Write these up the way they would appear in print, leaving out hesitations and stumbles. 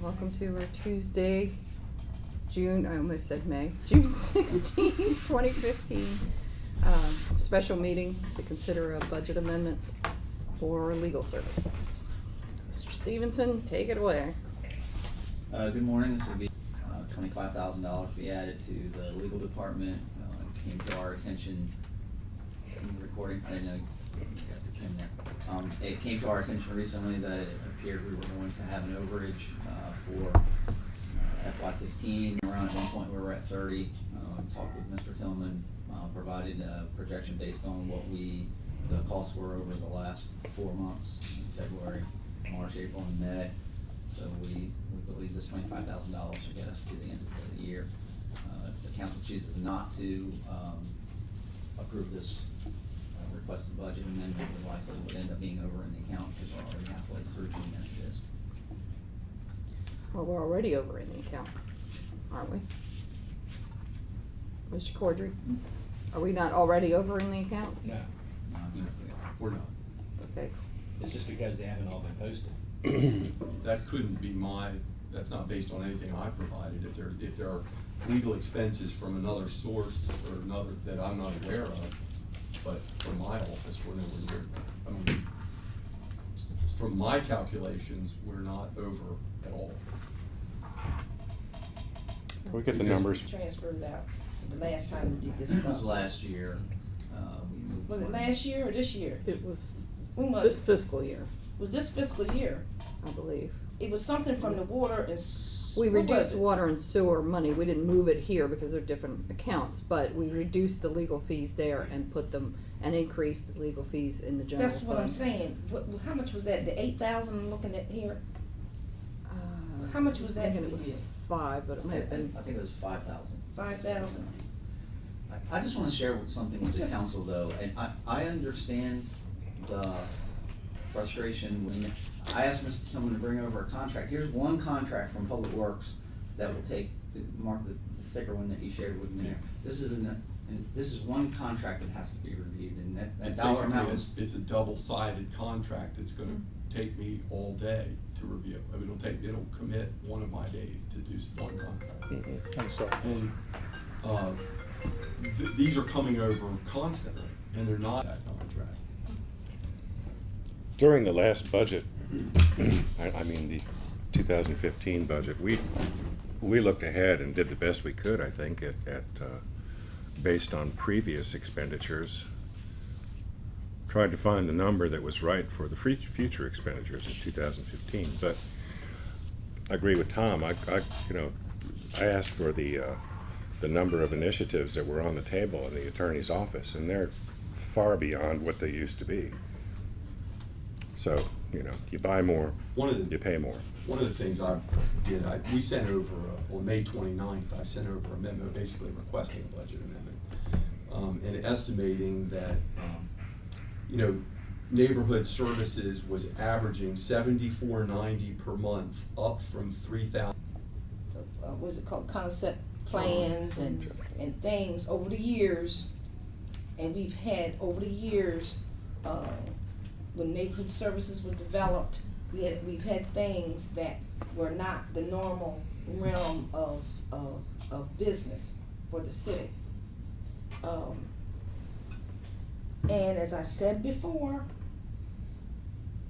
Welcome to our Tuesday, June 16th, 2015, special meeting to consider a budget amendment for legal services. Mr. Stevenson, take it away. Good morning. This will be $25,000 to be added to the legal department. It came to our attention, recording, I didn't know you got the Kim there. It came to our attention recently that it appeared we were going to have an overage for FY15. Around at one point we were at 30. Talked with Mr. Tillman, provided a projection based on what the costs were over the last 4 months, February, March, April, and May. So we believe this $25,000 will get us to the end of the year. If the council chooses not to approve this requested budget amendment, it likely would end up being over in the account because we're already halfway through June as it is. Well, we're already over in the account, aren't we? Mr. Cordry, are we not already over in the account? No, We're not. Okay. it's just because they haven't all been posted. That couldn't be that's not based on anything I provided. If there are legal expenses from another source or another that I'm not aware of, but from my office, we're nowhere near. I mean, from my calculations, we're not over at all. We get the numbers. Transferred out the last time we did this It was stuff. last year. We moved. Was it last year or this year? It was When was this it? fiscal year, Was this fiscal year? I believe. It was something from the water and. We what was reduced it? water and sewer money. We didn't move it here because they're different accounts, but we reduced the legal fees there and put them, and increased the legal fees in the general fund. That's what I'm saying. How much was that? The 8,000 I'm looking at here? How much was I that think it for was you? 5, but it might have been. I think it was 5,000. 5,000. I just want to share something with the Just- council though, and I understand the frustration when I asked Mr. Tillman to bring over a contract. Here's one contract from Public Works that will mark the thicker one that you shared with me. This is one contract that has to be reviewed, and that dollar amount is. It's a double-sided contract that's gonna take me all day to review. I mean, it'll commit one of my days to do one contract. I'm sorry. And these are coming over constantly, and they're not that contract. During the last budget, I mean the 2015 budget, we looked ahead and did the best we could, I think, at based on previous expenditures, tried to find the number that was right for the future expenditures in 2015. But I agree with Tom. I asked for the number of initiatives that were on the table in the attorney's office, and they're far beyond what they used to be. So, you buy more, you pay more. One of the things I did, we sent over, on May 29th, I sent over a memo basically requesting a budget amendment, and estimating that, neighborhood services was averaging $74.90 per month, up from $3,000. What's it called? Concept plans and things over the years. And we've had over the years, when neighborhood services were developed, we've had things that were not the normal realm of business for the city. And as I said before,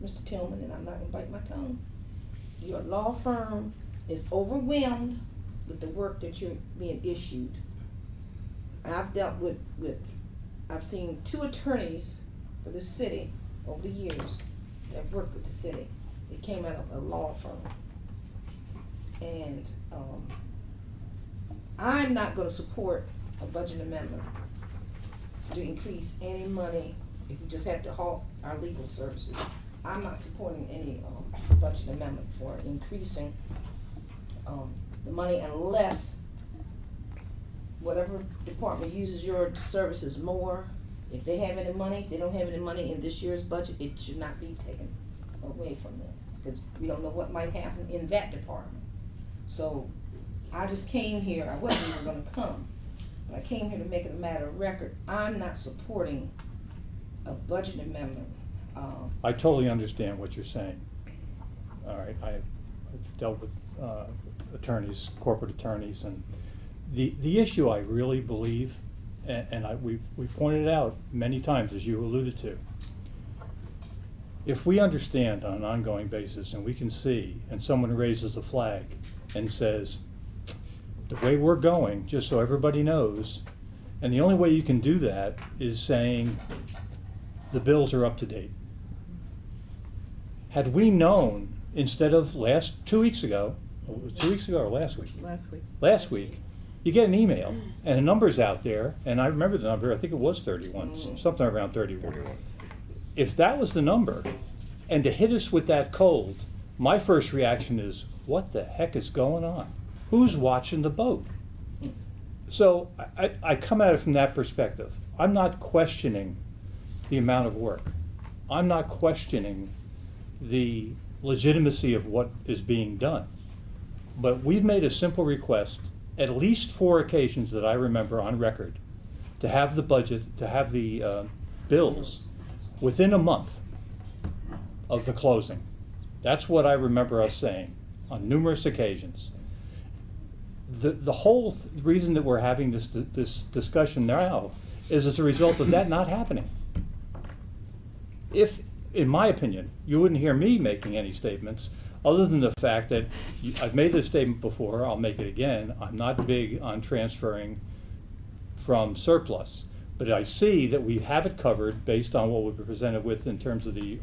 Mr. Tillman, and I'm not gonna bite my tongue, your law firm is overwhelmed with the work that you're being issued. And I've dealt I've seen 2 attorneys for the city over the years that worked with the city. They came out of a law firm. And I'm not gonna support a budget amendment to increase any money if we just have to halt our legal services. I'm not supporting any budget amendment for increasing the money unless whatever department uses your services more, if they have any money, if they don't have any money in this year's budget, it should not be taken away from them, because we don't know what might happen in that department. So I just came here, I wasn't even gonna come, but I came here to make it a matter of record. I'm not supporting a budget amendment. I totally understand what you're saying. All right, I've dealt with attorneys, corporate attorneys, and the issue I really believe, we've pointed it out many times, as you alluded to, if we understand on an ongoing basis and we can see, and someone raises a flag and says, the way we're going, just so everybody knows, and the only way you can do that is saying the bills are up to date. Had we known, instead of 2 weeks ago, 2 weeks ago or last week? Last week, you get an email and a number's out there, and I remember the number, I think it was 31, something around 31. If that was the number, and to hit us with that cold, my first reaction is, what the heck is going on? Who's watching the boat? So I come at it from that perspective. I'm not questioning the amount of work. I'm not questioning the legitimacy of what is being done. But we've made a simple request, at least 4 occasions that I remember on record, to have the budget, to have the bills within a month of the closing. That's what I remember us saying on numerous occasions. The whole reason that we're having this discussion now is as a result of that not happening. If, in my opinion, you wouldn't hear me making any statements other than the fact that I've made this statement before, I'll make it again, I'm not big on transferring from surplus. But I see that we have it covered based on what we've been presented with in terms of the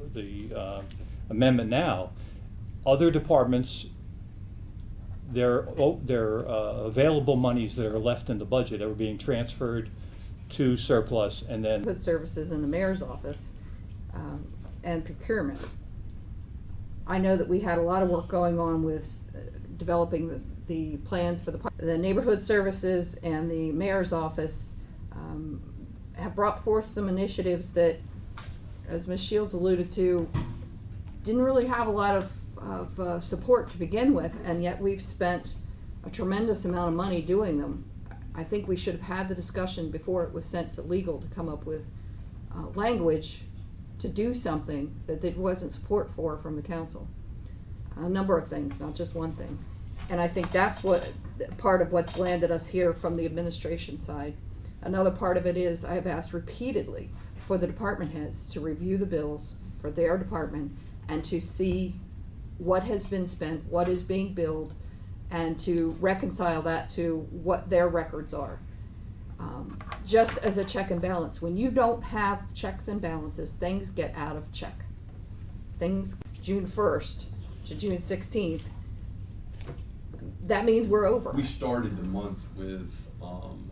amendment now. Other departments, their available monies that are left in the budget are being transferred to surplus, and then Neighborhood services in the mayor's office, and procurement. I know that we had a lot of work going on with developing the plans for the neighborhood services, and the mayor's office have brought forth some initiatives that, as Ms. Shields alluded to, didn't really have a lot of support to begin with, and yet we've spent a tremendous amount of money doing them. I think we should have had the discussion before it was sent to legal to come up with language to do something that there wasn't support for from the council. A number of things, not just one thing. And I think that's what part of what's landed us here from the administration side. Another part of it is I have asked repeatedly for the department heads to review the bills for their department and to see what has been spent, what is being billed, and to reconcile that to what their records are. Just as a check and balance. When you don't have checks and balances, things get out of check. Things, June 1st to June 16th, that means we're over. We started the month with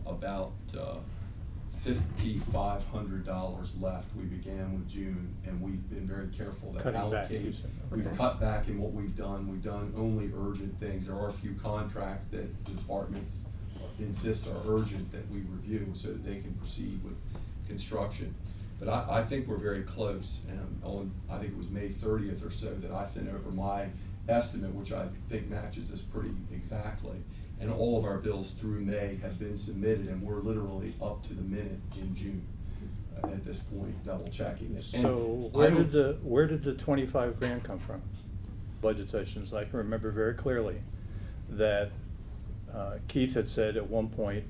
about $5,500 left. We began with June, and we've been very careful to Cutting back, allocate. you said. We've Okay. cut back in what we've done. We've done only urgent things. There are a few contracts that the departments insist are urgent that we review so that they can proceed with construction. But I think we're very close, and I think it was May 30th or so that I sent over my estimate, which I think matches this pretty exactly. And all of our bills through May have been submitted, and we're literally up to the minute in June at this point, double checking it. And So I don't- where did the 25 grand come from? Budget sessions, I can remember very clearly that Keith had said at one point,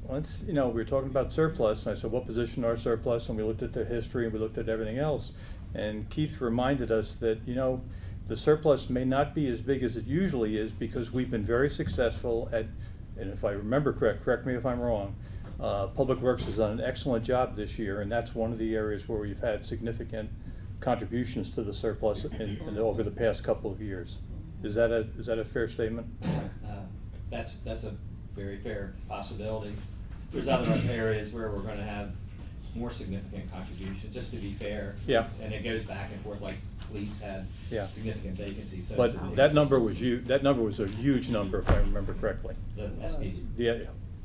we were talking about surplus, and I said, what position are surplus? And we looked at the history, and we looked at everything else. And Keith reminded us that, the surplus may not be as big as it usually is because we've been very successful at, and if I remember correct me if I'm wrong, Public Works has done an excellent job this year, and that's one of the areas where we've had significant contributions to the surplus over the past couple of years. Is that a fair statement? That's a very fair possibility. There's other areas where we're gonna have more significant contributions, just to be fair. Yeah. And it goes back and forth, like police had Yeah. significant vacancies. So But that number was that number was a huge number, if I remember correctly. The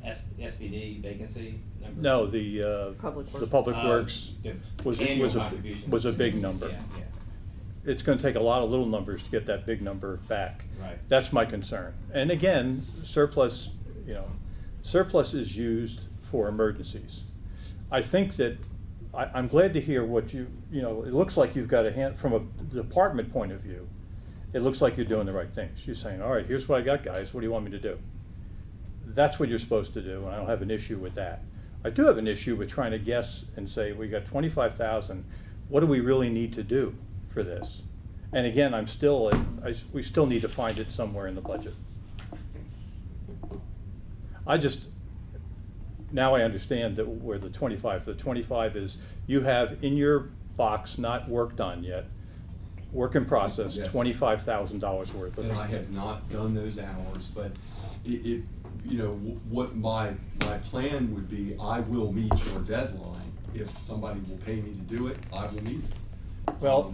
SPD vacancy number? No, the Public the Works. Public Works The was annual a contribution was a big number. Yeah, yeah. It's gonna take a lot of little numbers to get that big number back. Right. That's my concern. And again, surplus is used for emergencies. I think that, I'm glad to hear what it looks like you've got a hand, from a department point of view, it looks like you're doing the right things. You're saying, all right, here's what I got, guys, what do you want me to do? That's what you're supposed to do, and I don't have an issue with that. I do have an issue with trying to guess and say, we got 25,000, what do we really need to do for this? And again, we still need to find it somewhere in the budget. Now I understand that where the 25 is, you have in your box, not worked on yet, work in process, Yes. $25,000 worth of it. And I have not done those hours, but you know, what my plan would be, I will meet your deadline. If somebody will pay me to do it, I will meet it. Well,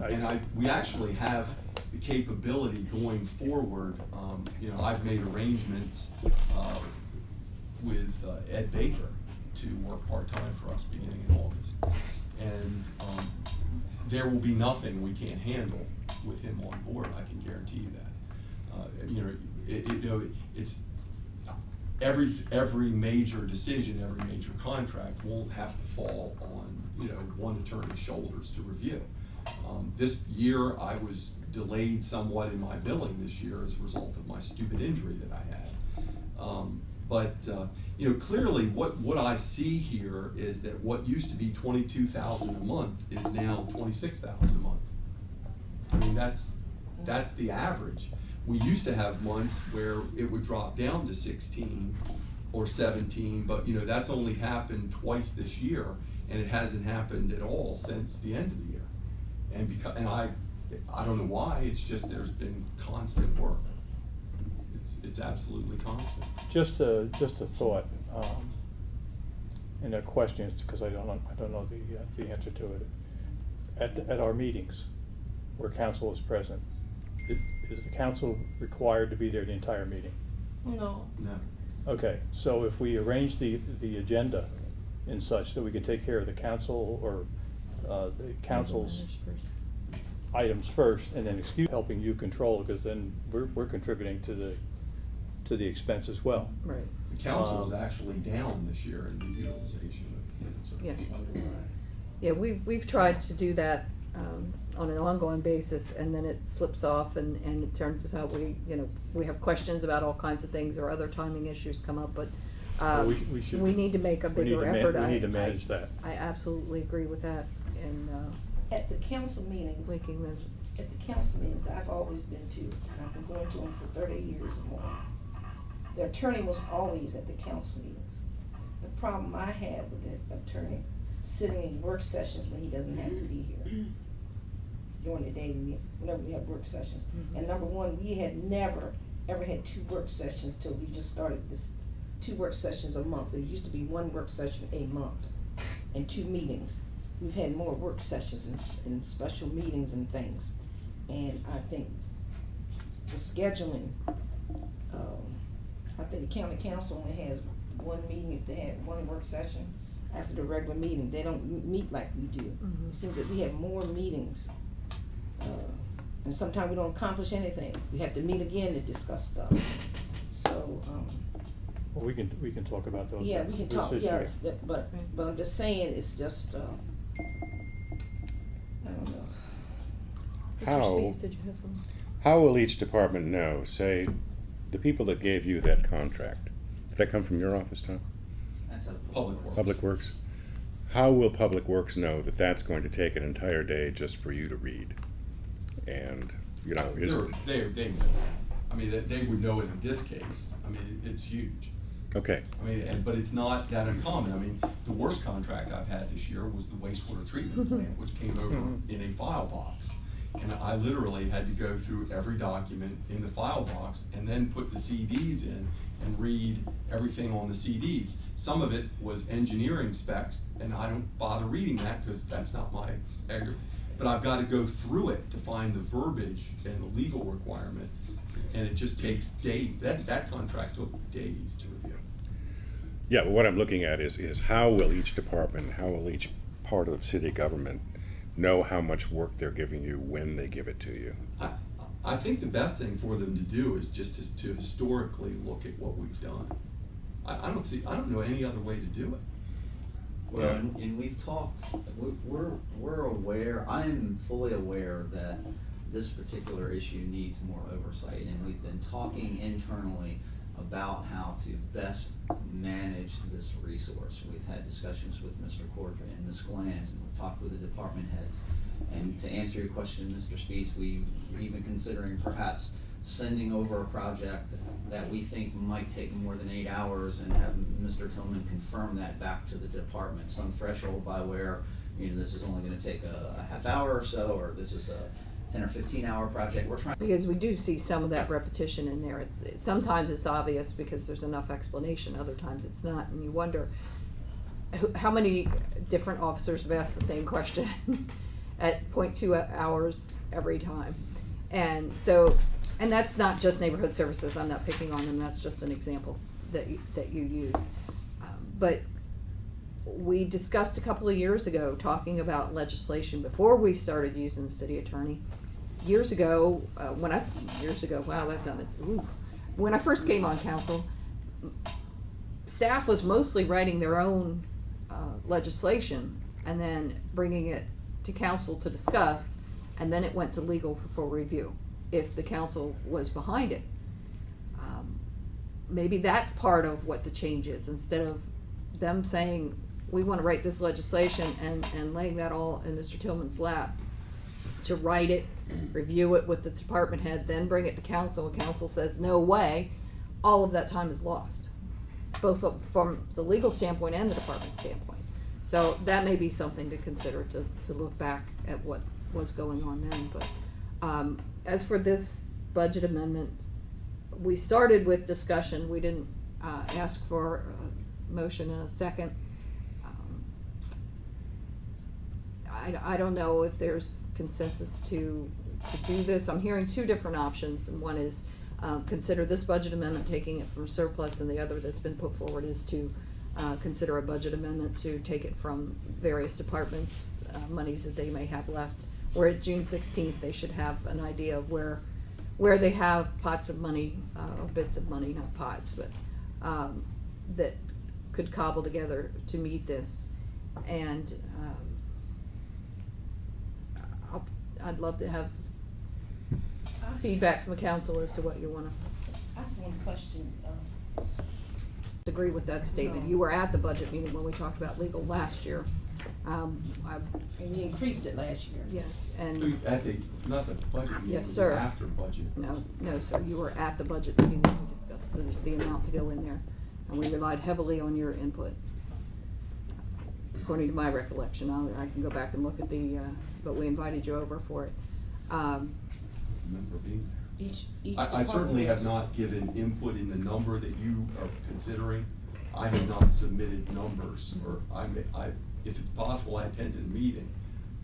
We actually have the capability going forward. You know, I've made arrangements with Ed Baker to work part-time for us beginning in August. And there will be nothing we can't handle with him on board, I can guarantee you that. You know, it's every major decision, every major contract won't have to fall on, you know, one attorney's shoulders to review. This year, I was delayed somewhat in my billing this year as a result of my stupid injury that I had. But you know, clearly what I see here is that what used to be $22,000 a month is now $26,000 a month. I mean, that's the average. We used to have months where it would drop down to 16 or 17, but you know, that's only happened twice this year, and it hasn't happened at all since the end of the year. And I don't know why, it's just there's been constant work. It's absolutely constant. Just a thought, and a question, because I don't know the answer to it. At our meetings, where council is present, is the council required to be there the entire meeting? No. No. Okay, so if we arrange the agenda in such that we can take care of the council or the council's items first, and then helping you control, because then we're contributing to the expense as well. Right. The council was actually down this year in the utilization of unit services. Yes. Yeah, we've tried to do that on an ongoing basis, and then it slips off, and it turns out we have questions about all kinds of things, or other timing issues come up, but Well, we need to make a bigger effort. We need to manage that. I absolutely agree with that, and At the council meetings, making those. at the council meetings I've always been to, and I've been going to them for 30 years or more, the attorney was always at the council meetings. The problem I had with the attorney sitting in work sessions when he doesn't have to be here during the day, whenever we have work sessions. Mm-hmm. And number one, we had never, ever had 2 work sessions till we just started this 2 work sessions a month. There used to be 1 work session a month and 2 meetings. We've had more work sessions and special meetings and things. And I think the scheduling, I think the county council only has 1 meeting if they had 1 work session after the regular meeting. They don't meet like we do. Mhm. It seems that we have more meetings. And sometimes we don't accomplish anything. We have to meet again to discuss stuff. So, Well, we can talk about those. yeah, we can those talk, issues. yes, but I'm just saying, it's just, I don't know. Mr. Speaks, did you have something? How will each department know, say, the people that gave you that contract? Did that come from your office, Tom? That's a Public Works. Public Works? How will Public Works know that that's going to take an entire day just for you to read? And, you know, They know. I mean, they would know it in this case. I mean, it's huge. okay, I mean, but it's not that uncommon. I mean, the worst contract I've had this year was the wastewater treatment plant, which came over in a file box. And I literally had to go through every document in the file box and then put the CDs in and read everything on the CDs. Some of it was engineering specs, and I don't bother reading that because that's not my area. But I've got to go through it to find the verbiage and the legal requirements, and it just takes days. That contract took days to review. yeah, but what I'm looking at is how will each department, how will each part of city government know how much work they're giving you when they give it to you? I think the best thing for them to do is just to historically look at what we've done. I don't know any other way to do it. Well, and we've talked, we're aware, I am fully aware that this particular issue needs more oversight, and we've been talking internally about how to best manage this resource. We've had discussions with Mr. Cordray and Ms. Glantz, and we've talked with the department heads. And to answer your question, Mr. Spees, we're even considering perhaps sending over a project that we think might take more than 8 hours and have Mr. Tillman confirm that back to the department, some threshold by where, you know, this is only gonna take a half hour or so, or this is a 10 or 15 hour project. We're trying. Because we do see some of that repetition in there. Sometimes it's obvious because there's enough explanation, other times it's not, and you wonder how many different officers have asked the same question at 0.2 hours every time. And so, and that's not just neighborhood services, I'm not picking on them, that's just an example that you used. But we discussed a couple of years ago, talking about legislation before we started using the city attorney. Years ago, wow, that sounded, ooh. When I first came on council, staff was mostly writing their own legislation and then bringing it to council to discuss, and then it went to legal for review, if the council was behind it. Maybe that's part of what the change is, instead of them saying, we want to write this legislation and laying that all in Mr. Tillman's lap to write it, review it with the department head, then bring it to council, and council says, no way, all of that time is lost, both from the legal standpoint and the department standpoint. So that may be something to consider, to look back at what was going on then. But as for this budget amendment, we started with discussion. We didn't ask for a motion in a second. I don't know if there's consensus to do this. I'm hearing two different options, and one is consider this budget amendment taking it from surplus, and the other that's been put forward is to consider a budget amendment to take it from various departments, monies that they may have left. Where at June 16th, they should have an idea of where they have pots of money, or bits of money, not pots, but that could cobble together to meet this. And I'd love to have feedback from the council as to what you want to. I have one question. Agree with that statement. No. You were at the budget meeting when we talked about legal last year. And we increased it last year. Yes, So and at the, not the budget meeting, Yes, it was sir. after budget. no, sir, you were at the budget meeting when we discussed the amount to go in there, and we relied heavily on your input. According to my recollection, I can go back and look at but we invited you over for it. I remember being there. Each I certainly department have was- not given input in the number that you are considering. I have not submitted numbers, or if it's possible, I attended a meeting,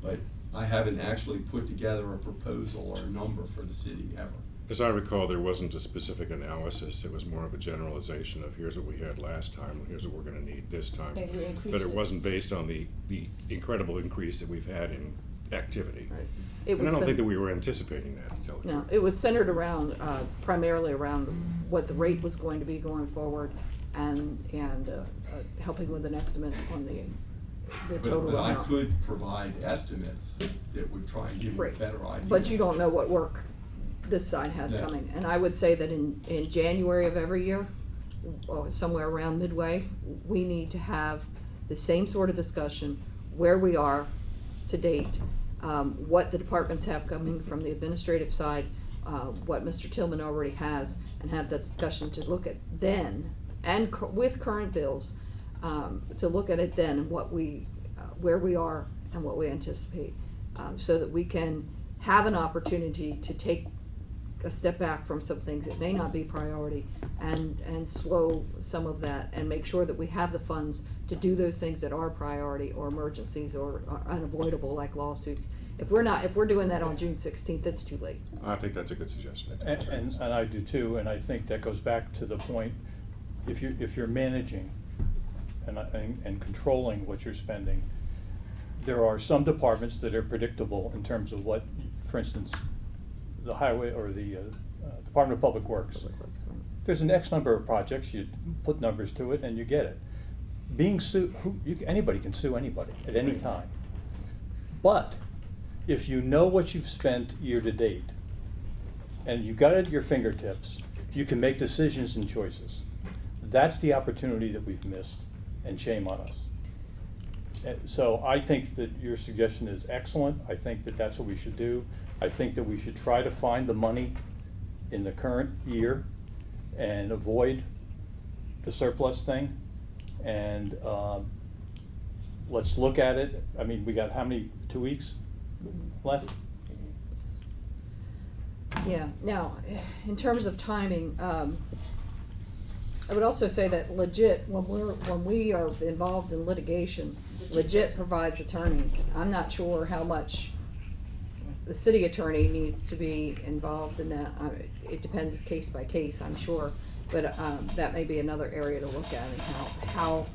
but I haven't actually put together a proposal or a number for the city ever. As I recall, there wasn't a specific analysis, it was more of a generalization of here's what we had last time, and here's what we're gonna need this time. And we increased But it it. wasn't based on the incredible increase that we've had in activity. Right. It And I was don't think that we were anticipating that, to tell the No, truth. it was centered around, primarily around what the rate was going to be going forward, and helping with an estimate on the total But I amount. could provide estimates that would try and give you a Right. better idea. But you don't know what work this side has No. coming. And I would say that in January of every year, or somewhere around midway, we need to have the same sort of discussion, where we are to date, what the departments have coming from the administrative side, what Mr. Tillman already has, and have that discussion to look at then, and with current bills, to look at it then, and what where we are and what we anticipate, so that we can have an opportunity to take a step back from some things that may not be priority, and slow some of that, and make sure that we have the funds to do those things that are priority, or emergencies, or are unavoidable, like lawsuits. If we're doing that on June 16th, it's too late. I think that's a good suggestion. And I do too, and I think that goes back to the point, if you're managing and controlling what you're spending, there are some departments that are predictable in terms of what, for instance, the highway or the Department of Public Works. There's an X number of projects, you put numbers to it and you get it. Being sued, anybody can sue anybody at any time. But if you know what you've spent year to date, and you got it at your fingertips, you can make decisions and choices. That's the opportunity that we've missed, and shame on us. So I think that your suggestion is excellent. I think that that's what we should do. I think that we should try to find the money in the current year and avoid the surplus thing. And let's look at it. I mean, we got how many, 2 weeks left? Yeah, now, in terms of timing, I would also say that legit, when we are involved in litigation, legit provides attorneys. I'm not sure how much the city attorney needs to be involved in that. It depends case by case, I'm sure, but that may be another area to look at, and how.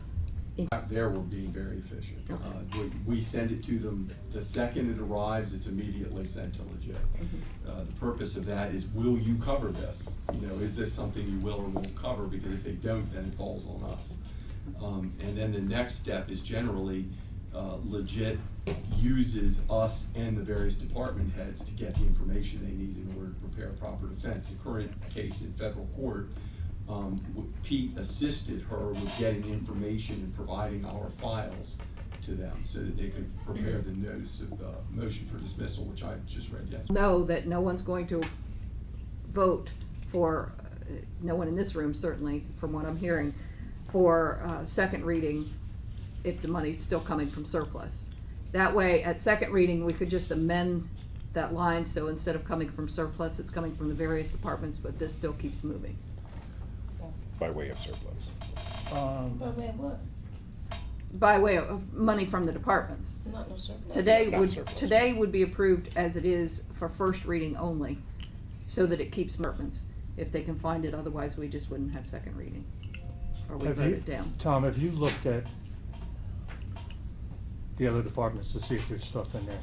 There we're being very efficient. Okay. We send it to them, the second it arrives, it's immediately sent to Legit. The purpose of that is, will you cover this? You know, is this something you will or won't cover? Because if they don't, then it falls on us. And then the next step is generally, Legit uses us and the various department heads to get the information they need in order to prepare a proper defense. The current case in federal court, Pete assisted her with getting information and providing our files to them so that they could prepare the notice of motion for dismissal, which I just read yesterday. Know that no one's going to vote for, no one in this room certainly, from what I'm hearing, for second reading if the money's still coming from surplus. That way, at second reading, we could just amend that line, so instead of coming from surplus, it's coming from the various departments, but this still keeps moving. By way of surplus. But man, what? By way of money from the departments. Not no surplus. Today would be approved as it is for first reading only, so that it keeps departments. If they can find it, otherwise we just wouldn't have second reading, or we Have vote you- it down. Tom, have you looked at the other departments to see if there's stuff in there?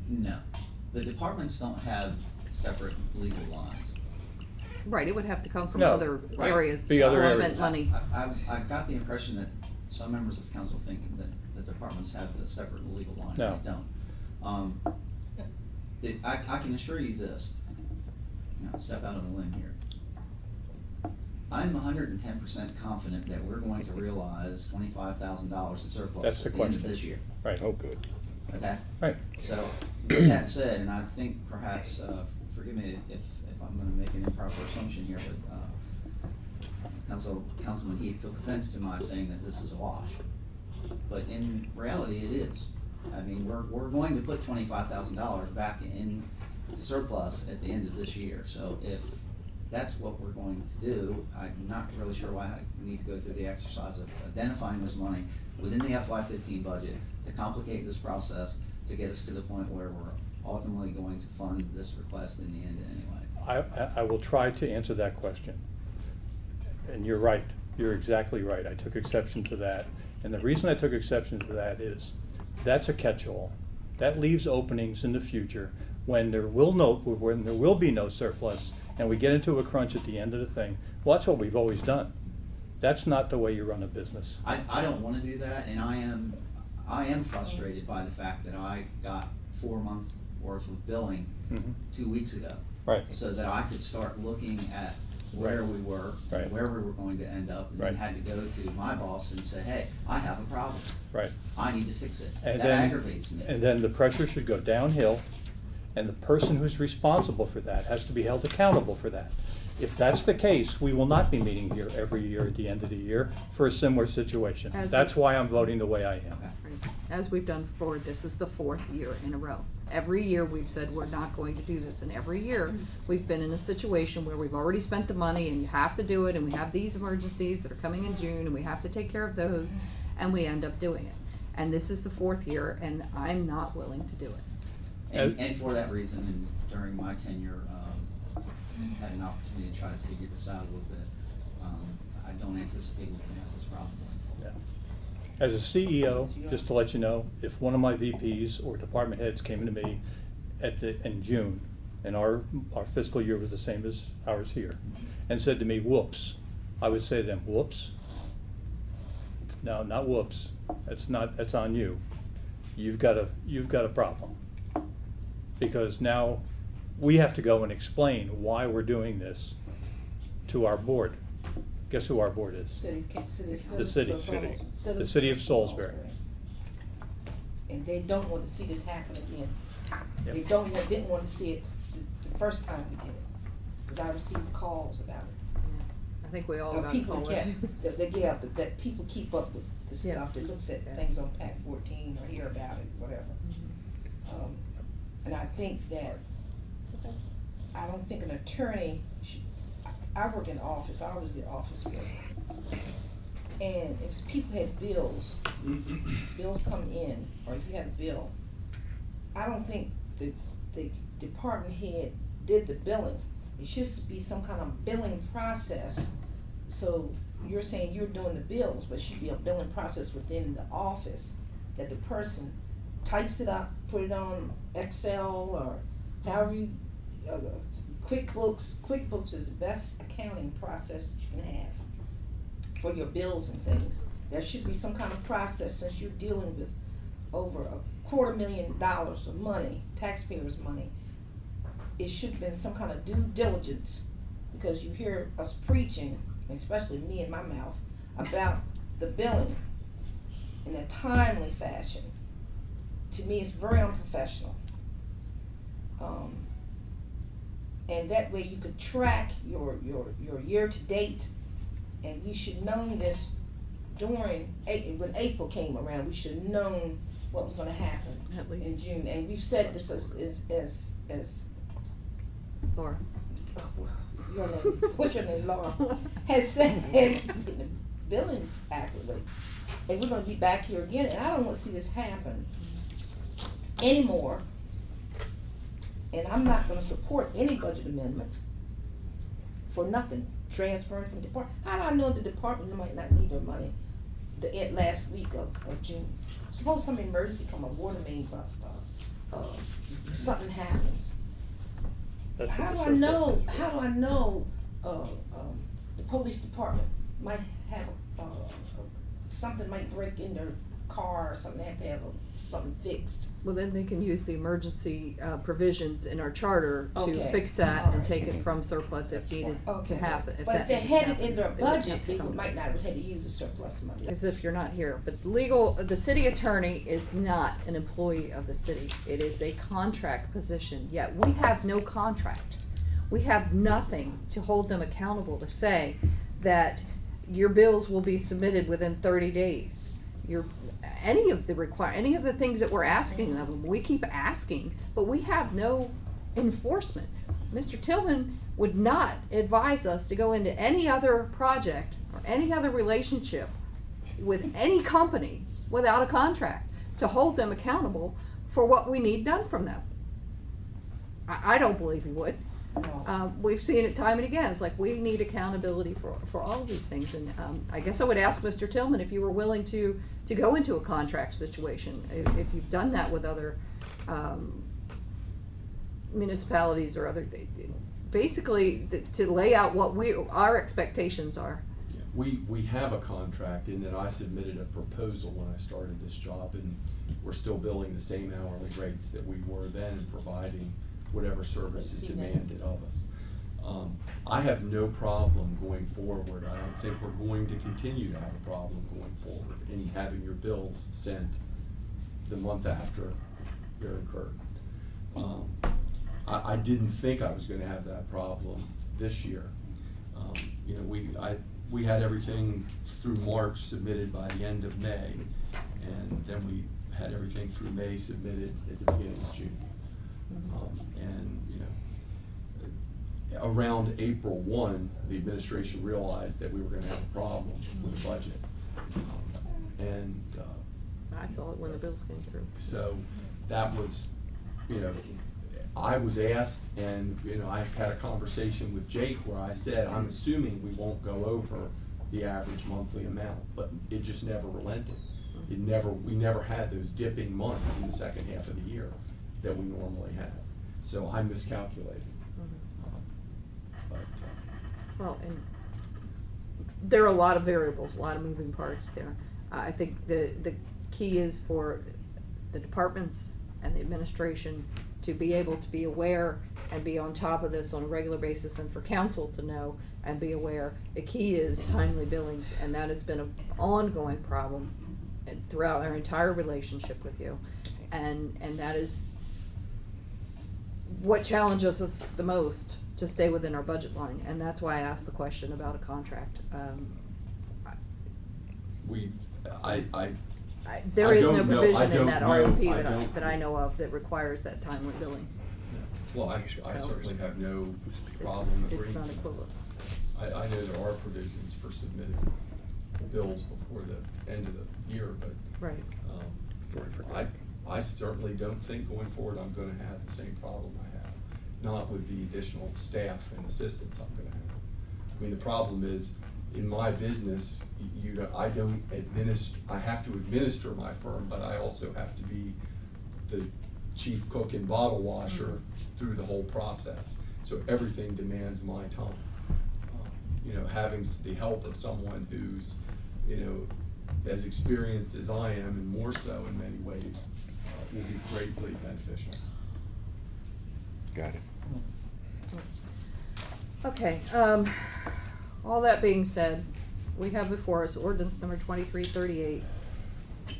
No, the departments don't have separate legal lines. Right, it would have to come from No, other right. areas, The other government areas. money. I got the impression that some members of council think that the departments have a separate legal line, No. and they don't. I can assure you this, now step out on a limb here. I'm 110% confident that we're going to realize $25,000 in surplus That's the at the end of question. this year, Right, Oh, good. okay? right. So, with that said, and I think perhaps, forgive me if I'm gonna make an improper assumption here, but, Councilman Heath took offense to my saying that this is a wash. But in reality, it is. I mean, we're going to put $25,000 back in surplus at the end of this year. So if that's what we're going to do, I'm not really sure why I need to go through the exercise of identifying this money within the FY15 budget to complicate this process to get us to the point where we're ultimately going to fund this request in the end anyway. I will try to answer that question. And you're right, you're exactly right. I took exception to that. And the reason I took exception to that is, that's a catch-all. That leaves openings in the future when there will be no surplus and we get into a crunch at the end of the thing. Well, that's what we've always done. That's not the way you run a business. I don't wanna do that, and I am frustrated by the fact that I got 4 months worth of billing Mhm. 2 weeks ago. Right. So that I could start looking at where we were, Right. where we were going to end up, and then Right. had to go to my boss and say, hey, I have a problem. Right. I need to fix it. And That then- aggravates me. And then the pressure should go downhill, and the person who's responsible for that has to be held accountable for that. If that's the case, we will not be meeting here every year at the end of the year for a similar situation. As That's we- why I'm voting the way I am. Okay. As we've done for, this is the 4th year in a row. Every year we've said we're not going to do this, and every year we've been in a situation where we've already spent the money and you have to do it, and we have these emergencies that are coming in June and we have to take care of those, and we end up doing it. And this is the 4th year, and I'm not willing to do it. And for that reason, and during my tenure, had an opportunity to try to figure this out a little bit. I don't anticipate we're gonna have this problem going forward. Yeah. As a CEO, just to let you know, if one of my VPs or department heads came to me in June, and our fiscal year was the same as ours here, and said to me, whoops, I would say to them, whoops? No, not whoops. That's on you. you've got a problem. Because now we have to go and explain why we're doing this to our board. Guess who our board is? The city. The city of Salisbury. And they don't want to see this happen again. Yep. They didn't want to see it the first time we did it, because I received calls about it. I think we all got People called. that people keep up with the Yeah. stuff, that looks at Yeah. things on PAC 14 or hear about it, whatever. And I think that, I don't think an attorney should, I work in the office, I always did office work. And if people had bills come in, or if you had a bill, I don't think the department head did the billing. It should be some kind of billing process. So you're saying you're doing the bills, but it should be a billing process within the office, that the person types it up, put it on Excel or however you, QuickBooks is the best accounting process that you can have for your bills and things. There should be some kind of process, since you're dealing with over $250,000 of money, taxpayers' money. It should have been some kind of due diligence, because you hear us preaching, especially me in my mouth, about the billing in a timely fashion. To me, it's very unprofessional. And that way you could track your year to date, and we should known this when April came around. We should have known what was gonna happen At least. in June, and we've said this as Laura. your name, what's your name, Laura, has said, getting the billings accurately. And we're gonna be back here again, and I don't wanna see this happen anymore. And I'm not gonna support any budget amendment for nothing, transferring from department. How do I know the department might not need their money the last week of June? Suppose some emergency come, a water main bust up, something happens. That's what How the do I surplus know, is for. how do I know, the police department might have, something might break in their car or something, they have to have something fixed. Well, then they can use the emergency provisions in our charter to Okay. fix that All and right. take it from surplus if needed Okay. to happen. But if they had it in their they wouldn't budget, have to they come. might not have had to use the surplus money. As if you're not here, but the city attorney is not an employee of the city. It is a contract position, yet we have no contract. We have nothing to hold them accountable to say that your bills will be submitted within 30 days. Any of the things that we're asking of them, we keep asking, but we have no enforcement. Mr. Tillman would not advise us to go into any other project or any other relationship with any company without a contract to hold them accountable for what we need done from them. I don't believe he would. No. We've seen it time and again. It's like we need accountability for all of these things. And I guess I would ask Mr. Tillman if you were willing to go into a contract situation, if you've done that with other municipalities or other, basically to lay out what our expectations are. We have a contract in that I submitted a proposal when I started this job, and we're still billing the same hourly rates that we were then and providing whatever service is See that. demanded of us. I have no problem going forward. I don't think we're going to continue to have a problem going forward in having your bills sent the month after they're incurred. I didn't think I was gonna have that problem this year. You know, we had everything through March submitted by the end of May, and then we had everything through May submitted at the beginning of June. And, you know, around April 1, the administration realized that we were gonna have a problem with the budget. I saw it when the bills came through. So that was, you know, I was asked, and, you know, I had a conversation with Jake where I said, I'm assuming we won't go over the average monthly amount, but it just never relented. We never had those dipping months in the second half of the year that we normally have. So I miscalculated. Well, and there are a lot of variables, a lot of moving parts there. I think the key is for the departments and the administration to be able to be aware and be on top of this on a regular basis, and for council to know and be aware. The key is timely billings, and that has been an ongoing problem throughout our entire relationship with you. And that is what challenges us the most, to stay within our budget line, and that's why I asked the question about a contract. There is no don't know. provision in that don't know. RFP that I know of that requires that timely billing. Well, I So- certainly have no It's- problem It's agreeing. not equivalent. I know there are provisions for submitting bills before the end of the year, but, Right. I certainly don't think going forward I'm gonna have the same problem I have, not with the additional staff and assistants I'm gonna have. I mean, the problem is, in my business, I have to administer my firm, but I also have to be the chief cook and bottle washer through the whole process. So everything demands my time. Having the help of someone who's, as experienced as I am, and more so in many ways, will be greatly beneficial. Got it. Okay, all that being said, we have before us ordinance number 2338,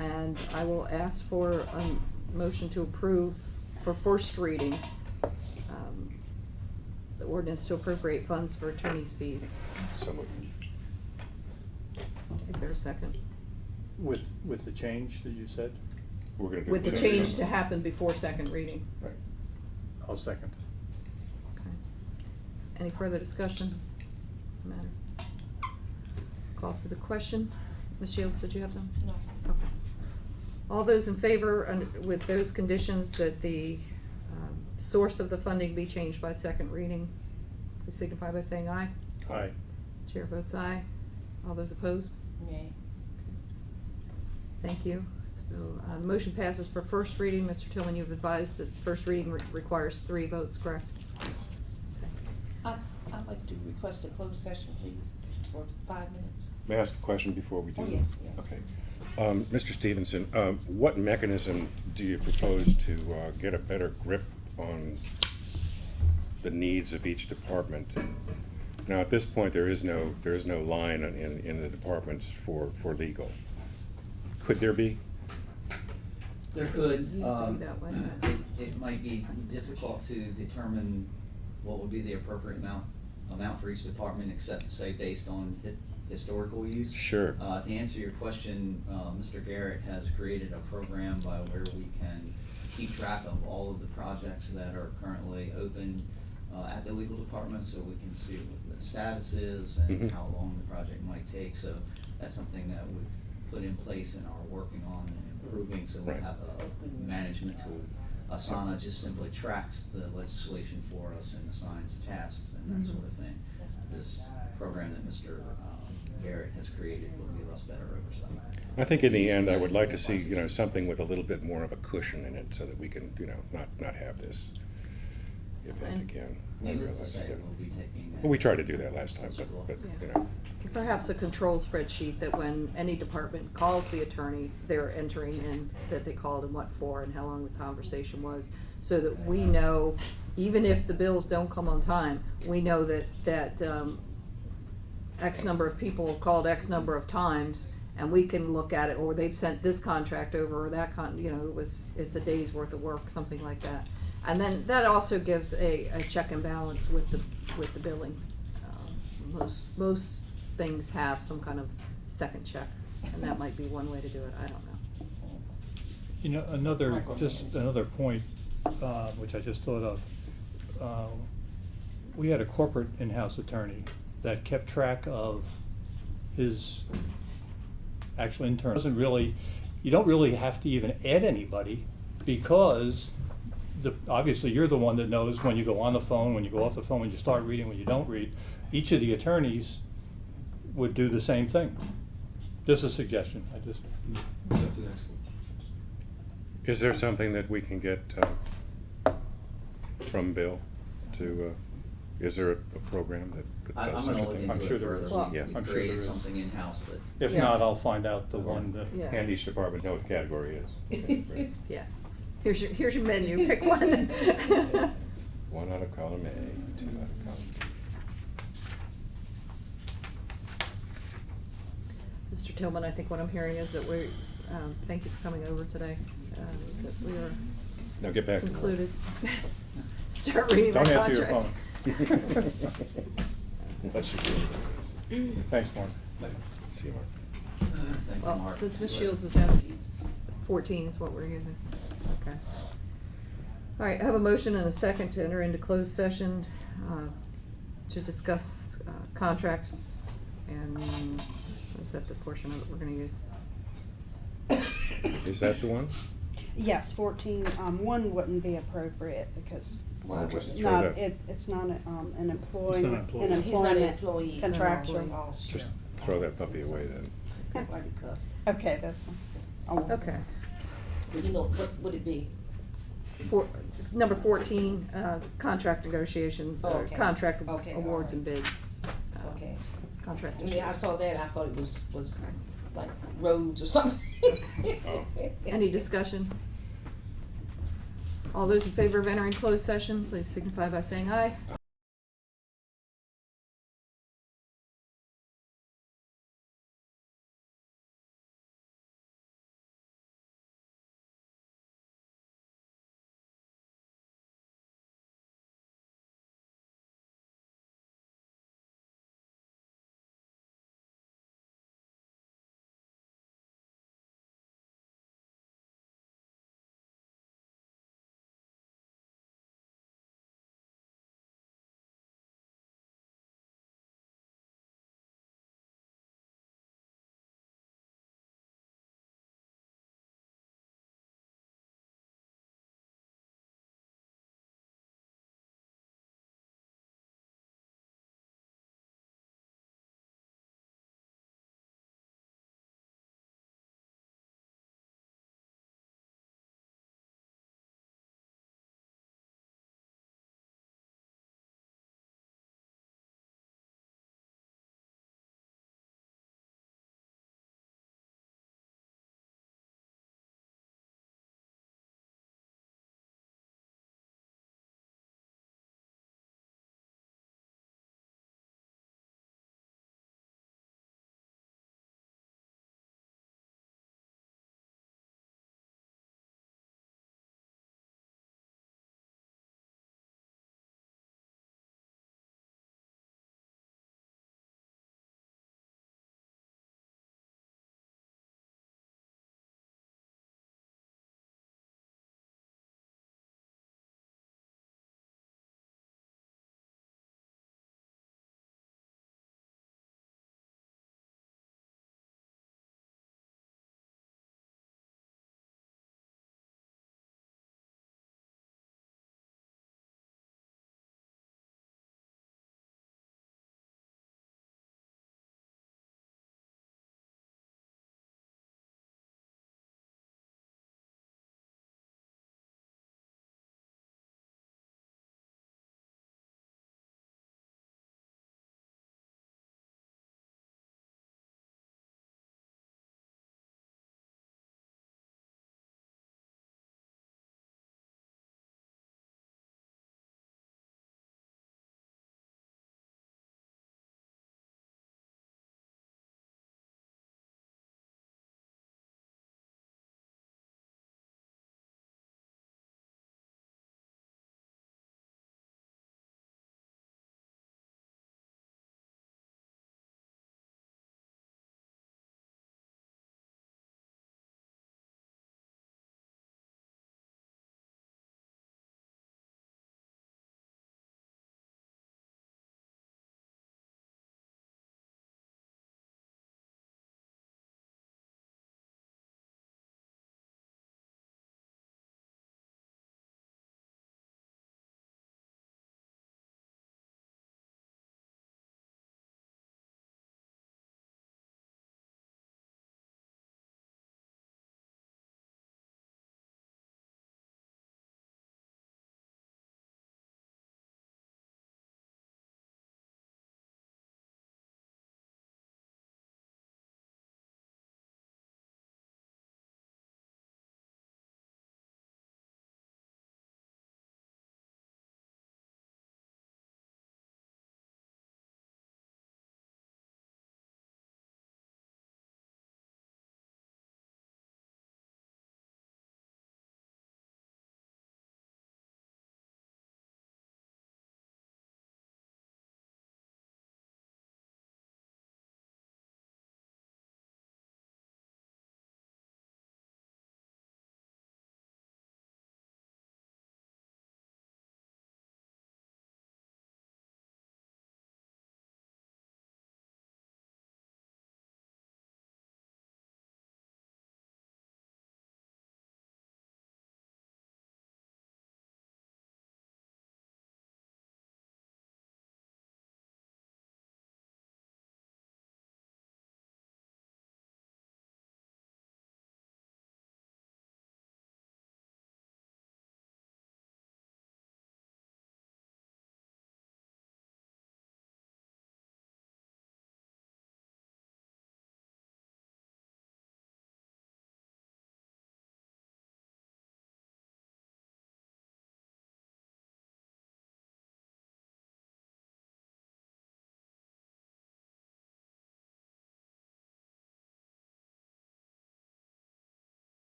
and I will ask for a motion to approve for first reading, the ordinance to appropriate funds for attorney's fees. So moved. Is there a second? With the change that you said? We're gonna do. With the it. change to happen before second reading. Right. I'll second. Okay. Any further discussion? Matter. Call for the question. Ms. Shields, did you have some? No. Okay. All those in favor, with those conditions that the source of the funding be changed by second reading, please signify by saying aye. Aye. Chair votes aye. All those opposed? Yay. Thank you. So, the motion passes for first reading. Mr. Tillman, you've advised that first reading requires 3 votes, correct? I'd like to request a closed session, please, for 5 minutes. May I ask a question before we do? Oh, yes, yes. Okay. Mr. Stevenson, what mechanism do you propose to get a better grip on the needs of each department? Now, at this point, there is no line in the departments for legal. Could there be? There could. It used to be that way. It might be difficult to determine what would be the appropriate amount for each department, except to say based on historical use. Sure. To answer your question, Mr. Garrett has created a program by where we can keep track of all of the projects that are currently open at the legal department, so we can see what the status is and how long the project might take. So that's something that we've put in place and are working on and improving, so we Right. have a management tool. Asana just simply tracks the legislation for us and assigns tasks and that sort of thing. This program that Mr. Garrett has created will give us better oversight. I think in the end, I would like to see, something with a little bit more of a cushion in it, so that we can, not have this event And- again. I Needless to realize say, that. we'll be taking. Well, we tried to do that last time, but Yeah. Perhaps a control spreadsheet that when any department calls the attorney, they're entering in that they called and what for and how long the conversation was, so that we know, even if the bills don't come on time, we know that X number of people have called X number of times, and we can look at it, or they've sent this contract over, or that it's a day's worth of work, something like that. And then that also gives a check and balance with the billing. Most things have some kind of second check, and that might be one way to do it, I don't know. Another point, which I just thought of. We had a corporate in-house attorney that kept track of his actual intern. You don't really have to even add anybody, because obviously you're the one that knows when you go on the phone, when you go off the phone, when you start reading, when you don't read. Each of the attorneys would do the same thing. Just a suggestion, That's an excellent suggestion. is there something that we can get from Bill is there a program that I'm such gonna a look thing. I'm into sure it there further. is. Well, Yeah. We've I'm sure there created is. something in-house, but If Yeah. not, I'll find out the one that. Yeah. And each department know what the category is. Okay, great. Yeah. Here's your menu, pick one. One out of column A, 2 out of column B. Mr. Tillman, I think what I'm hearing is that we, thank you for coming over today, that we are Now get back to work. concluded. Start reading that Don't contract. answer your phone. Unless you do. Thanks, Mark. See you, Mark. thank you, Well, Mark. since Ms. Shields is asking, 14 is what we're using. Okay. All right, I have a motion and a second to enter into closed session to discuss contracts, and is that the portion of it we're gonna use? Is that the one? Yes, 14, one wouldn't be appropriate because Well, just it's throw not, that, it's not an employee, It's not employee. an He's not an employment employee. he's not an contractual. employee. Oh, just shit. throw that puppy away then. Why the cuss? Okay, that's fine. I won't. Okay. Well, you know, what would it be? Number 14, contract negotiations, Oh, okay. contract Okay, awards all and bids. Okay. Contract I mean, I issues. saw that, I thought it was like roads or something. Any discussion? All those in favor of entering closed session, please signify by saying aye.